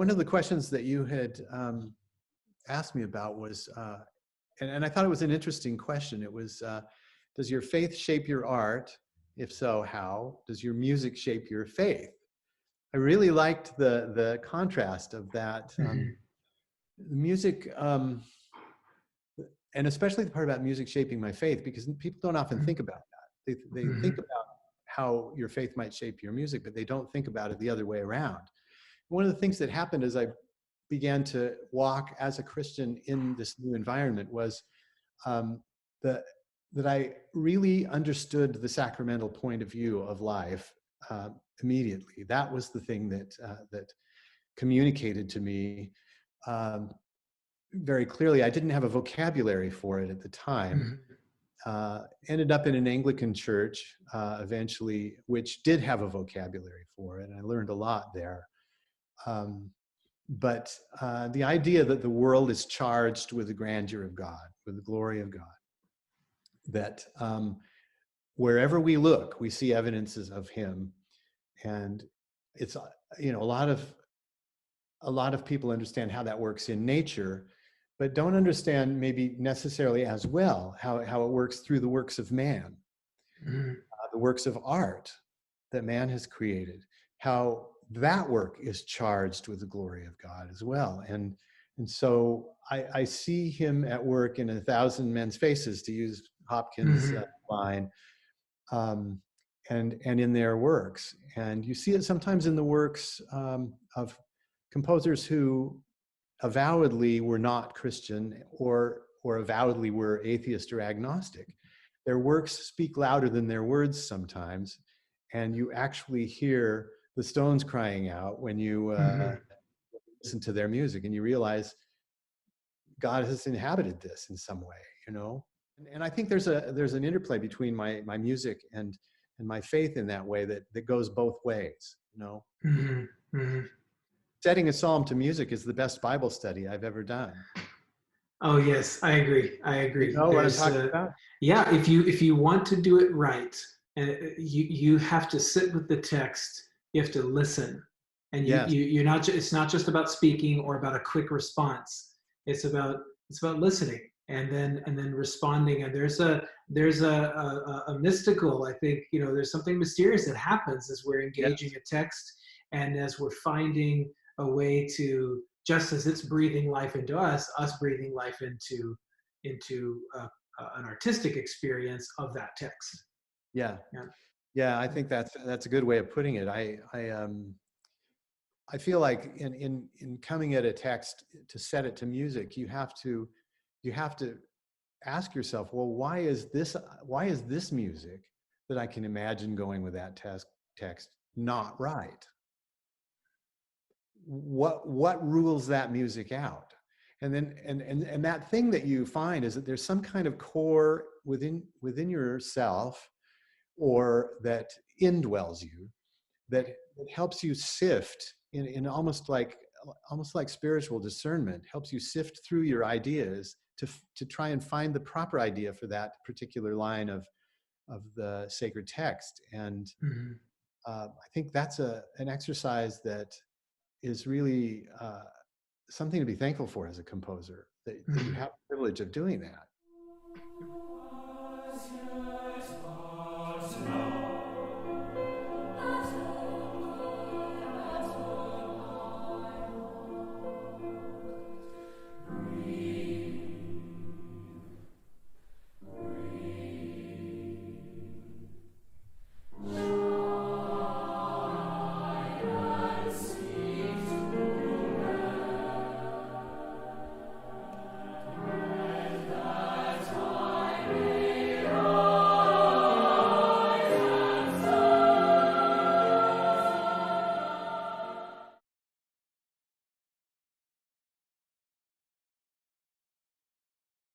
one of the questions that you had asked me about was, and I thought it was an interesting question. It was, does your faith shape your art? If so, how? Does your music shape your faith? I really liked the contrast of that. Music, and especially the part about music shaping my faith, because people don't often think about that. They think about how your faith might shape your music, but they don't think about it the other way around. One of the things that happened as I began to walk as a Christian in this new environment was that I really understood the sacramental point of view of life immediately. That was the thing that communicated to me very clearly. I didn't have a vocabulary for it at the time. Ended up in an Anglican church eventually, which did have a vocabulary for it. And I learned a lot there. But the idea that the world is charged with the grandeur of God, with the glory of God, that wherever we look, we see evidences of Him. And it's, you know, a lot of people understand how that works in nature, but don't understand maybe necessarily as well how it works through the works of man, the works of art that man has created, how that work is charged with the glory of God as well. And so I see Him at work in 1,000 men's faces, to use Hopkins' line, and in their works. And you see it sometimes in the works of composers who avowedly were not Christian or avowedly were atheist or agnostic. Their works speak louder than their words sometimes, and you actually hear the Stones crying out when you listen to their music, and you realize God has inhabited this in some way, you know. And I think there's an interplay between my music and my faith in that way that goes both ways, you know. Setting a psalm to music is the best Bible study I've ever done. Oh yes, I agree. You know what I'm talking about? Yeah, if you want to do it right, you have to sit with the text. You have to listen, and Yes. you're not. It's not just about speaking or about a quick response. It's about listening and then responding. And there's a mystical. I think, you know, there's something mysterious that happens as we're engaging a text and as we're finding a way to, just as it's breathing life into us breathing life into an artistic experience of that text. Yeah, I think that's a good way of putting it. I feel like in coming at a text to set it to music, you have to ask yourself, well, why is this music that I can imagine going with that text not right? What rules that music out? And then and that thing that you find is that there's some kind of core within yourself, or that indwells you, that helps you sift in almost like spiritual discernment, helps you sift through your ideas to try and find the proper idea for that particular line of the sacred text. And I think that's an exercise that is really something to be thankful for as a composer, that you have the privilege of doing that.